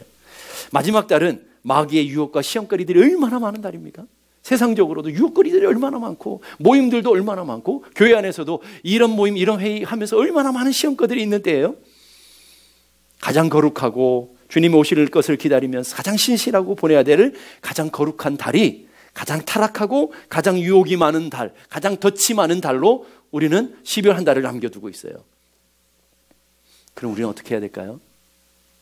마지막 달은 마귀의 유혹과 시험거리들이 얼마나 많은 달입니까? 세상적으로도 유혹거리들이 얼마나 많고 모임들도 얼마나 많고 교회 안에서도 이런 모임 이런 회의 하면서 얼마나 많은 시험거리들이 있는 때예요. 가장 거룩하고 주님이 오실 것을 기다리면서 가장 신실하고 보내야 될 가장 거룩한 달이 가장 타락하고 가장 유혹이 많은 달, 가장 덫이 많은 달로 우리는 12월 한 달을 남겨두고 있어요. 그럼 우리는 어떻게 해야 될까요?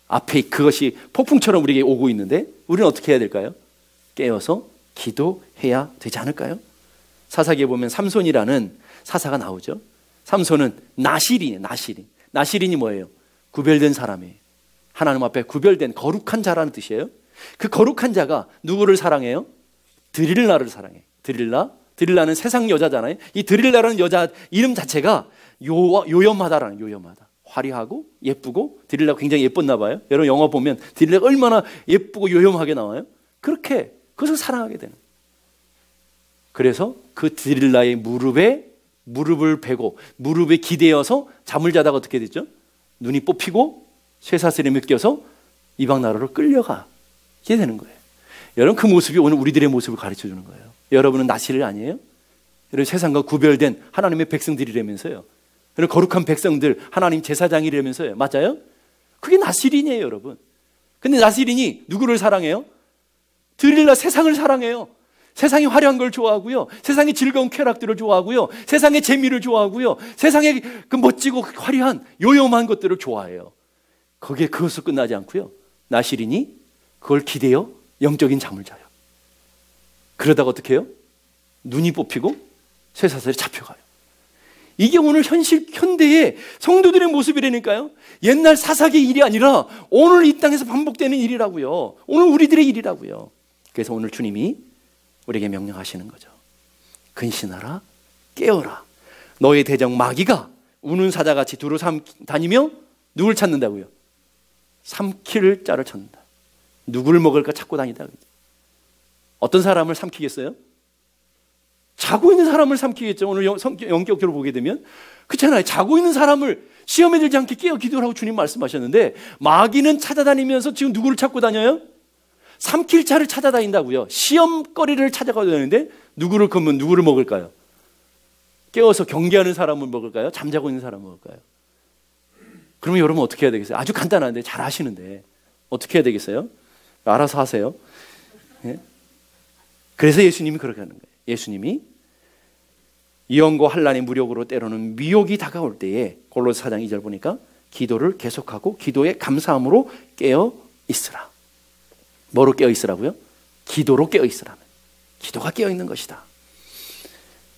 앞에 그것이 폭풍처럼 우리에게 오고 있는데 우리는 어떻게 해야 될까요? 깨어서 기도해야 되지 않을까요? 사사기에 보면 삼손이라는 사사가 나오죠. 삼손은 나실이에요. 나시린이 뭐예요? 구별된 사람이에요. 하나님 앞에 구별된 거룩한 자라는 뜻이에요. 그 거룩한 자가 누구를 사랑해요? 드릴라를 사랑해요. 드릴라는 세상 여자잖아요. 이 드릴라라는 여자 이름 자체가 요염하다라는, 요염하다. 화려하고 예쁘고, 드릴라가 굉장히 예뻤나 봐요. 여러분 영화 보면 드릴라가 얼마나 예쁘고 요염하게 나와요. 그렇게 그것을 사랑하게 되는. 그래서 그 드릴라의 무릎을 베고 무릎에 기대어서 잠을 자다가 어떻게 됐죠? 눈이 뽑히고 쇠사슬에 묶여서 이방 나라로 끌려가게 되는 거예요. 여러분 그 모습이 오늘 우리들의 모습을 가르쳐 주는 거예요. 여러분은 나시릴 아니에요? 여러분 세상과 구별된 하나님의 백성들이라면서요. 여러분 거룩한 백성들, 하나님 제사장이라면서요. 맞아요? 그게 나시린이에요, 여러분. 근데 나시린이 누구를 사랑해요? 드릴라 세상을 사랑해요. 세상이 화려한 걸 좋아하고요. 세상의 즐거운 쾌락들을 좋아하고요. 세상의 재미를 좋아하고요. 세상의 그 멋지고 화려한 요염한 것들을 좋아해요. 거기에 그것으로 끝나지 않고요. 나시린이 그걸 기대어 영적인 잠을 자요. 그러다가 어떻게 해요? 눈이 뽑히고 쇠사슬에 잡혀가요. 이게 오늘 현대의 성도들의 모습이라니까요. 옛날 사사기의 일이 아니라 오늘 이 땅에서 반복되는 일이라고요. 오늘 우리들의 일이라고요. 그래서 오늘 주님이 우리에게 명령하시는 거죠. 근신하라, 깨어라. 너의 대적 마귀가 우는 사자같이 두루 다니며 누굴 찾는다고요? 삼킬 자를 찾는다. 누구를 먹을까 찾고 다니다. 어떤 사람을 삼키겠어요? 자고 있는 사람을 삼키겠죠. 오늘 영격적으로 보게 되면 그렇잖아요. 자고 있는 사람을 시험에 들지 않게 깨어 기도를 하고 주님 말씀하셨는데, 마귀는 찾아다니면서 지금 누구를 찾고 다녀요? 삼킬 자를 찾아다닌다고요. 시험거리를 찾아가야 되는데 누구를 그러면 누구를 먹을까요? 깨어서 경계하는 사람을 먹을까요? 잠자고 있는 사람을 먹을까요? 그러면 여러분 어떻게 해야 되겠어요? 아주 간단한데 잘 아시는데 어떻게 해야 되겠어요? 알아서 하세요. 예? 그래서 예수님이 그렇게 하는 거예요. 예수님이 이언과 환난의 무력으로 때로는 미혹이 다가올 때에 골로새 4장 2절 보니까 기도를 계속하고 기도에 감사함으로 깨어 있으라. 뭐로 깨어 있으라고요? 기도로 깨어 있으라면. 기도가 깨어 있는 것이다.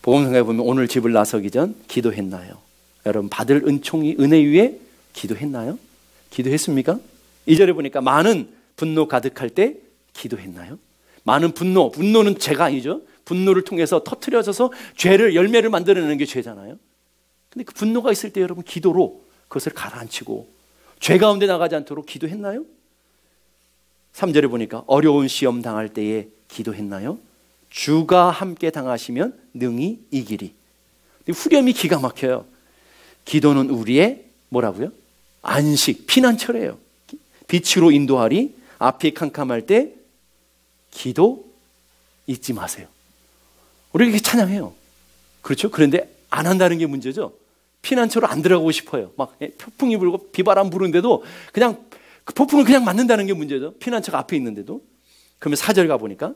복음성경에 보면 오늘 집을 나서기 전 기도했나요? 여러분 받을 은총이 은혜 위에 기도했나요? 기도했습니까? 2절에 보니까 많은 분노 가득할 때 기도했나요? 많은 분노는 죄가 아니죠. 분노를 통해서 터트려져서 죄를, 열매를 만들어내는 게 죄잖아요. 근데 그 분노가 있을 때 여러분 기도로 그것을 가라앉히고 죄 가운데 나가지 않도록 기도했나요? 3절에 보니까 어려운 시험 당할 때에 기도했나요? 주가 함께 당하시면 능히 이기리. 후렴이 기가 막혀요. 기도는 우리의 뭐라고요? 안식, 피난처래요. 빛으로 인도하리. 앞이 캄캄할 때 기도 잊지 마세요. 우리가 이렇게 찬양해요. 그렇죠? 그런데 안 한다는 게 문제죠. 피난처로 안 들어가고 싶어요. 막 폭풍이 불고 비바람 부는데도 그냥 그 폭풍을 그냥 맞는다는 게 문제죠. 피난처가 앞에 있는데도. 그러면 4절 가보니까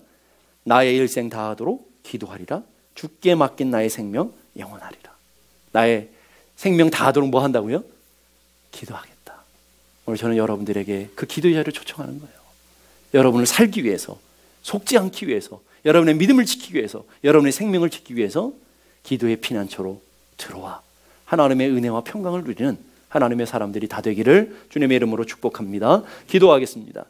나의 일생 다하도록 기도하리라. 주께 맡긴 나의 생명 영원하리라. 나의 생명 다하도록 뭐 한다고요? 기도하겠다. 오늘 저는 여러분들에게 그 기도의 자리를 초청하는 거예요. 여러분을 살기 위해서, 속지 않기 위해서, 여러분의 믿음을 지키기 위해서, 여러분의 생명을 지키기 위해서 기도의 피난처로 들어와 하나님의 은혜와 평강을 누리는 하나님의 사람들이 다 되기를 주님의 이름으로 축복합니다. 기도하겠습니다.